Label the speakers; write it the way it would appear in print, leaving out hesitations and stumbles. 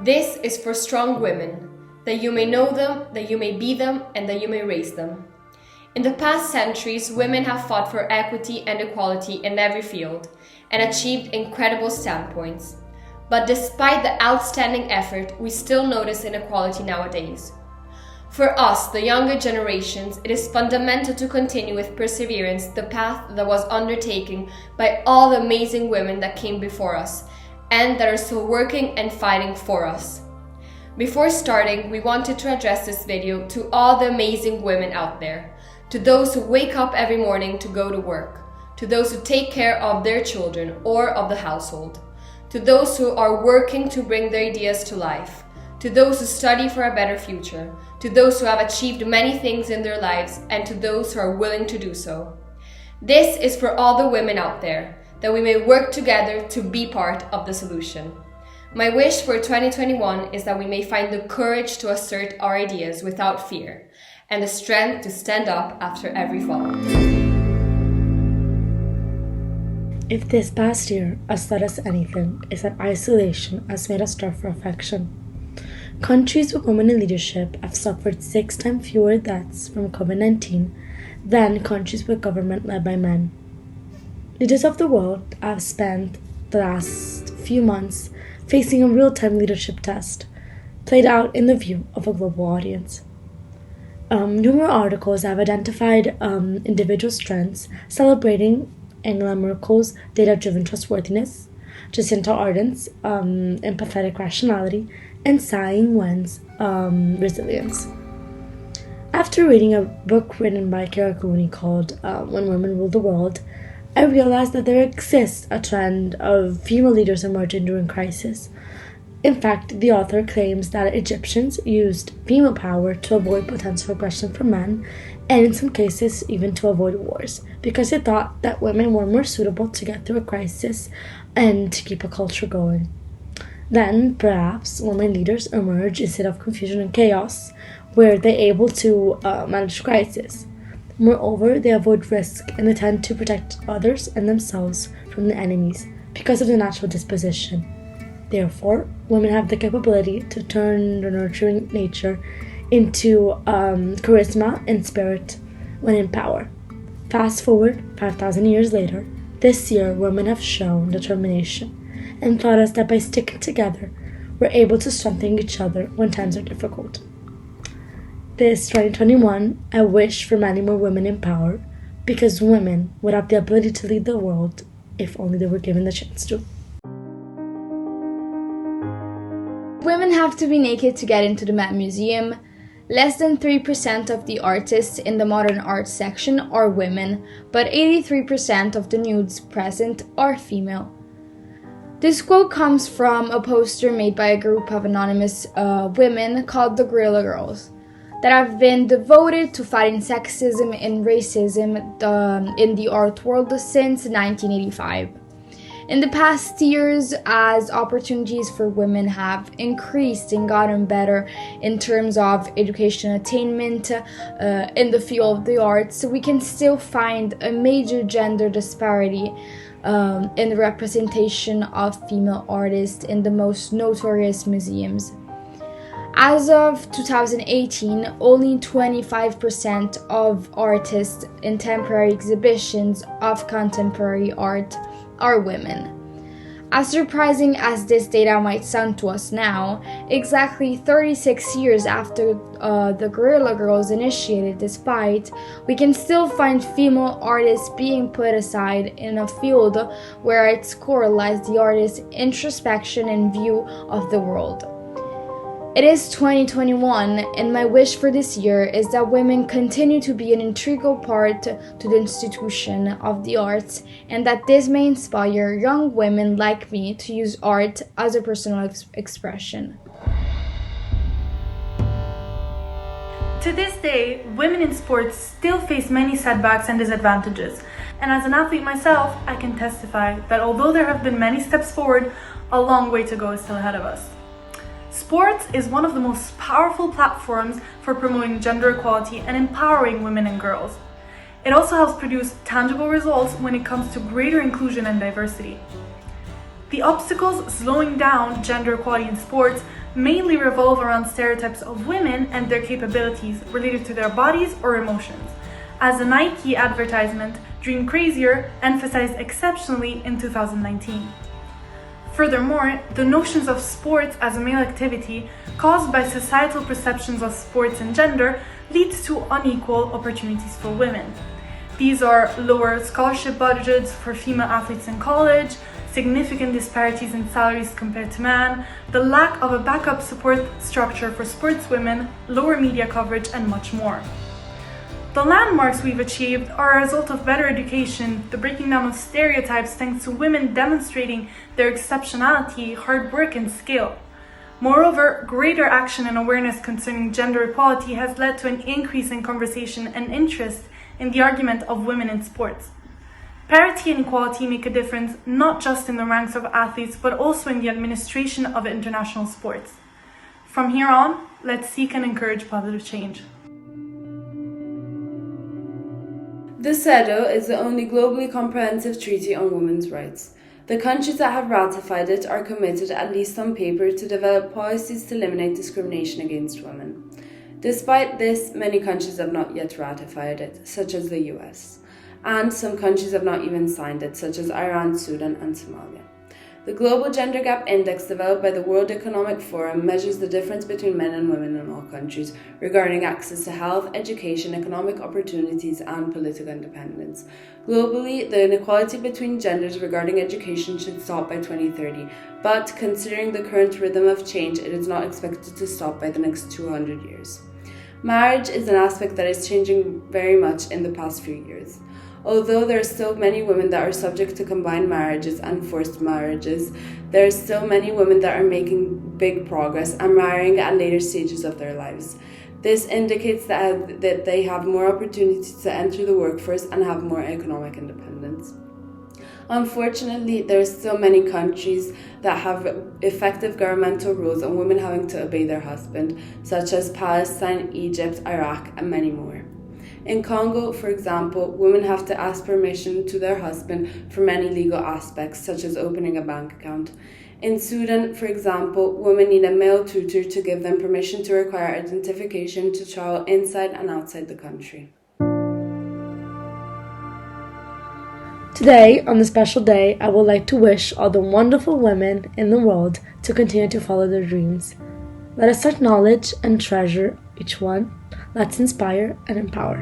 Speaker 1: This is for strong women, that you may know them, that you may be them, and that you may raise them. In the past centuries, women have fought for equity and equality in every field and achieved incredible standpoints. But despite the outstanding effort, we still notice inequality nowadays. For us, the younger generations, it is fundamental to continue with perseverance the path that was undertaken by all the amazing women that came before us and that are still working and fighting for us. Before starting, we wanted to address this video to all the amazing women out there, to those who wake up every morning to go to work, to those who take care of their children or of the household, to those who are working to bring their ideas to life, to those who study for a better future, to those who have achieved many things in their lives, and to those who are willing to do so. This is for all the women out there, that we may work together to be part of the solution. My wish for 2021 is that we may find the courage to assert our ideas without fear, and the strength to stand up after every fall.
Speaker 2: If this past year has taught us anything, it's that isolation has made us starve for affection. Countries with women in leadership have suffered 6 times fewer deaths from COVID-19 than countries with government led by men. Leaders of the world have spent the last few months facing a real-time leadership test, played out in the view of a global audience. Numerous articles have identified individual strengths, celebrating Angela Merkel's data-driven trustworthiness, Jacinta Ardern's empathetic rationality, and Tsai Ing-wen's resilience. After reading a book written by Kara Cooney called When Women Rule the World, I realized that there exists a trend of female leaders emerging during crisis. In fact, the author claims that Egyptians used female power to avoid potential aggression from men, and in some cases even to avoid wars, because they thought that women were more suitable to get through a crisis and to keep a culture going. Then, perhaps, women leaders emerge instead of confusion and chaos, where they're able to manage crisis. Moreover, they avoid risk and they tend to protect others and themselves from the enemies because of their natural disposition. Therefore, women have the capability to turn their nurturing nature into charisma and spirit when in power. Fast forward 5,000 years later, this year women have shown determination and taught us that by sticking together, we're able to strengthen each other when times are difficult. This 2021, I wish for many more women in power, because women would have the ability to lead the world if only they were given the chance to.
Speaker 3: Women have to be naked to get into the Met Museum. Less than 3% of the artists in the modern art section are women, but 83% of the nudes present are female. This quote comes from a poster made by a group of anonymous women called the Guerrilla Girls that have been devoted to fighting sexism and racism in the art world since 1985. In the past years, as opportunities for women have increased and gotten better in terms of education attainment in the field of the arts, we can still find a major gender disparity in the representation of female artists in the most notorious museums. As of 2018, only 25% of artists in temporary exhibitions of contemporary art are women. As surprising as this data might sound to us now, exactly 36 years after the Guerrilla Girls initiated this fight, we can still find female artists being put aside in a field where at its core lies the artist's introspection and view of the world. It is 2021, and my wish for this year is that women continue to be an integral part to the institution of the arts, and that this may inspire young women like me to use art as a personal expression.
Speaker 4: To this day, women in sports still face many setbacks and disadvantages, and as an athlete myself, I can testify that although there have been many steps forward, a long way to go is still ahead of us. Sports is one of the most powerful platforms for promoting gender equality and empowering women and girls. It also helps produce tangible results when it comes to greater inclusion and diversity. The obstacles slowing down gender equality in sports mainly revolve around stereotypes of women and their capabilities related to their bodies or emotions, as a Nike advertisement, Dream Crazier, emphasized exceptionally in 2019. Furthermore, the notions of sports as a male activity caused by societal perceptions of sports and gender leads to unequal opportunities for women. These are lower scholarship budgets for female athletes in college, significant disparities in salaries compared to men, the lack of a backup support structure for sportswomen, lower media coverage, and much more. The landmarks we've achieved are a result of better education, the breaking down of stereotypes thanks to women demonstrating their exceptionality, hard work, and skill. Moreover, greater action and awareness concerning gender equality has led to an increase in conversation and interest in the argument of women in sports. Parity and equality make a difference not just in the ranks of athletes, but also in the administration of international sports. From here on, let's seek and encourage positive change.
Speaker 5: The CEDAW is the only globally comprehensive treaty on women's rights. The countries that have ratified it are committed, at least on paper, to develop policies to eliminate discrimination against women. Despite this, many countries have not yet ratified it, such as the US, and some countries have not even signed it, such as Iran, Sudan, and Somalia. The Global Gender Gap Index developed by the World Economic Forum measures the difference between men and women in all countries regarding access to health, education, economic opportunities, and political independence. Globally, the inequality between genders regarding education should stop by 2030, but considering the current rhythm of change, it is not expected to stop by the next 200 years. Marriage is an aspect that is changing very much in the past few years. Although there are still many women that are subject to combined marriages and forced marriages, there are still many women that are making big progress and marrying at later stages of their lives. This indicates that they have more opportunities to enter the workforce and have more economic independence. Unfortunately, there are still many countries that have effective governmental rules on women having to obey their husband, such as Palestine, Egypt, Iraq, and many more. In Congo, for example, women have to ask permission to their husband for many legal aspects, such as opening a bank account. In Sudan, for example, women need a male tutor to give them permission to require identification to travel inside and outside the country.
Speaker 2: Today, on this special day, I would like to wish all the wonderful women in the world to continue to follow their dreams. Let us acknowledge and treasure each one. Let's inspire and empower.